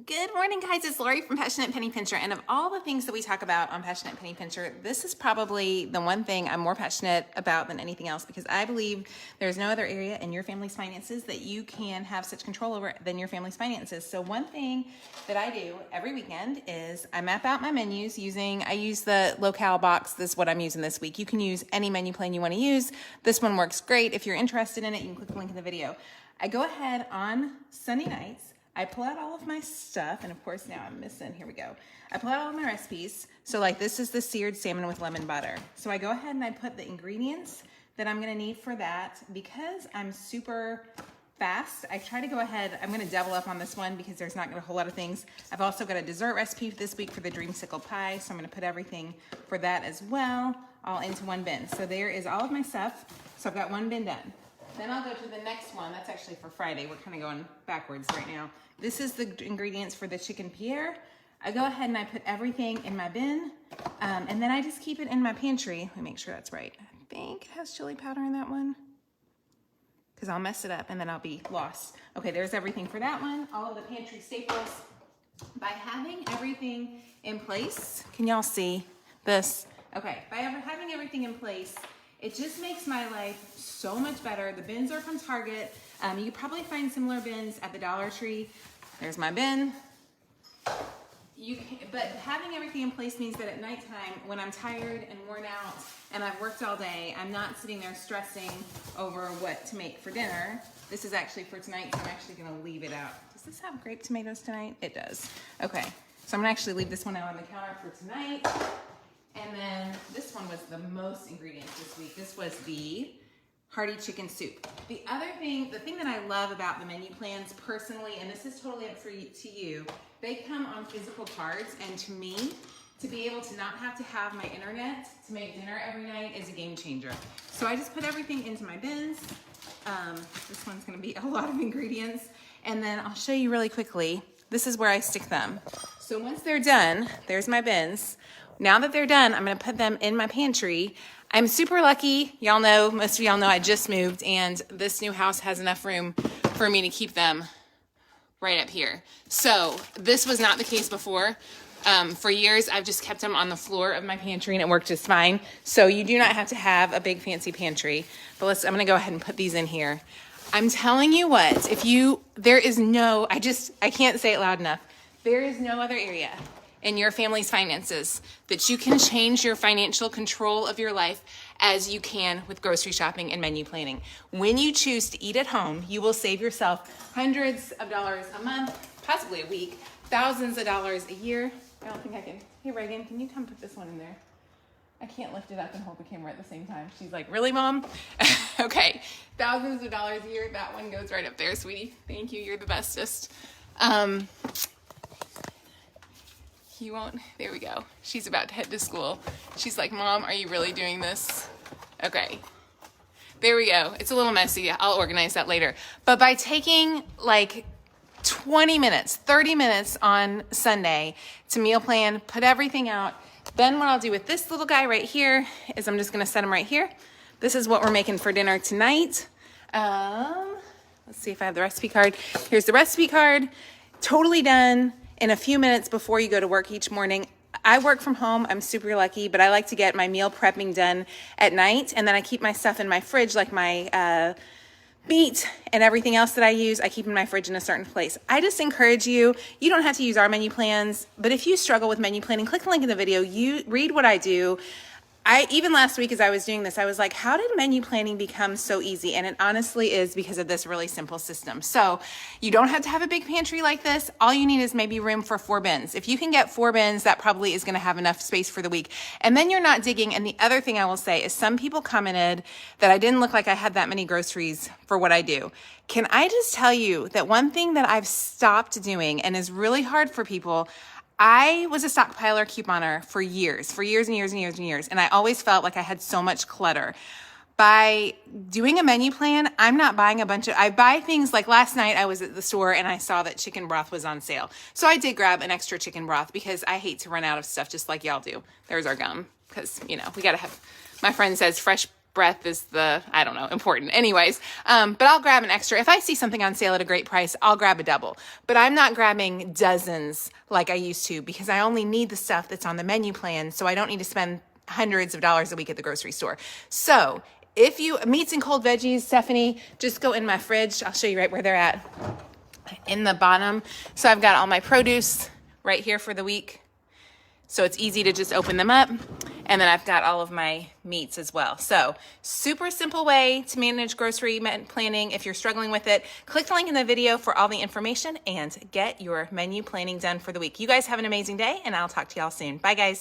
Good morning, guys. It's Lori from Passionate Penny Pincher, and of all the things that we talk about on Passionate Penny Pincher, this is probably the one thing I'm more passionate about than anything else, because I believe there's no other area in your family's finances that you can have such control over than your family's finances. So one thing that I do every weekend is I map out my menus I use the locale box. This is what I'm using this week. You can use any menu plan you want to use. This one works great. If you're interested in it, you can click the link in the video. I go ahead on Sunday nights, I pull out all of my stuff, and of course now I'm missing, here we go. I pull out all of my recipes. So like this is the seared salmon with lemon butter. So I go ahead and I put the ingredients that I'm gonna need for that. Because I'm super fast, I try to go ahead, I'm gonna double up on this one because there's not gonna be a whole lot of things. I've also got a dessert recipe this week for the dreamsicle pie, so I'm gonna put everything for that as well, all into one bin. So there is all of my stuff. So I've got one bin done. Then I'll go to the next one. That's actually for Friday. We're kind of going backwards right now. This is the ingredients for the chicken Pierre. I go ahead and I put everything in my bin, and then I just keep it in my pantry. Let me make sure that's right. I think it has chili powder in that one, because I'll mess it up and then I'll be lost. Okay, there's everything for that one. All of the pantry staples. By having everything in place, can y'all see this? Okay, by having everything in place, it just makes my life so much better. The bins are from Target. You could probably find similar bins at the Dollar Tree. There's my bin. But having everything in place means that at nighttime, when I'm tired and worn out and I've worked all day, I'm not sitting there stressing over what to make for dinner. This is actually for tonight, so I'm actually gonna leave it out. Does this have grape tomatoes tonight? It does. Okay, so I'm gonna actually leave this one out on the counter for tonight. And then this one was the most ingredients this week. This was the hearty chicken soup. The thing that I love about the menu plans personally, and this is totally up to you, they come on physical cards, and to me, to be able to not have to have my internet to make dinner every night is a game changer. So I just put everything into my bins. This one's gonna be a lot of ingredients. And then I'll show you really quickly. This is where I stick them. So once they're done, there's my bins. Now that they're done, I'm gonna put them in my pantry. I'm super lucky. Y'all know, most of y'all know I just moved, and this new house has enough room for me to keep them right up here. So this was not the case before. For years, I've just kept them on the floor of my pantry and it worked just fine. So you do not have to have a big fancy pantry. But I'm gonna go ahead and put these in here. I'm telling you what, I can't say it loud enough. There is no other area in your family's finances that you can change your financial control of your life as you can with grocery shopping and menu planning. When you choose to eat at home, you will save yourself hundreds of dollars a month, possibly a week, thousands of dollars a year. I don't think I can. Hey, Reagan, can you come put this one in there? I can't lift it up and hold the camera at the same time. She's like, really, Mom? Okay, thousands of dollars a year. That one goes right up there, sweetie. Thank you. You're the bestest. You won't. There we go. She's about to head to school. She's like, Mom, are you really doing this? Okay. There we go. It's a little messy. I'll organize that later. But by taking like 20 minutes, 30 minutes on Sunday to meal plan, put everything out, then what I'll do with this little guy right here is I'm just going to set him right here. This is what we're making for dinner tonight. Let's see if I have the recipe card. Here's the recipe card. Totally done in a few minutes before you go to work each morning. I work from home. I'm super lucky, but I like to get my meal prepping done at night, and then I keep my stuff in my fridge, like my meat and everything else that I use, I keep in my fridge in a certain place. I just encourage you don't have to use our menu plans, but if you struggle with menu planning, click the link in the video, you read what I do. Even last week as I was doing this, I was like, how did menu planning become so easy? And it honestly is because of this really simple system. So you don't have to have a big pantry like this. All you need is maybe room for 4 bins. If you can get 4 bins, that probably is gonna have enough space for the week. And then you're not digging. And the other thing I will say is some people commented that I didn't look like I had that many groceries for what I do. Can I just tell you that one thing that I've stopped doing and is really hard for people, I was a stockpiler couponer for years and years. And I always felt like I had so much clutter. By doing a menu plan, I'm not buying I buy things like last night I was at the store and I saw that chicken broth was on sale. So I did grab an extra chicken broth because I hate to run out of stuff just like y'all do. There's our gum because, we got to have, my friend says fresh breadth is the, I don't know, important. Anyways, but I'll grab an extra. If I see something on sale at a great price, I'll grab a double. But I'm not grabbing dozens like I used to because I only need the stuff that's on the menu plan, so I don't need to spend hundreds of dollars a week at the grocery store. So if you, meats and cold veggies, Stephanie, just go in my fridge. I'll show you right where they're at in the bottom. So I've got all my produce right here for the week. So it's easy to just open them up. And then I've got all of my meats as well. So super simple way to manage grocery planning. If you're struggling with it, click the link in the video for all the information and get your menu planning done for the week. You guys have an amazing day, and I'll talk to y'all soon. Bye, guys.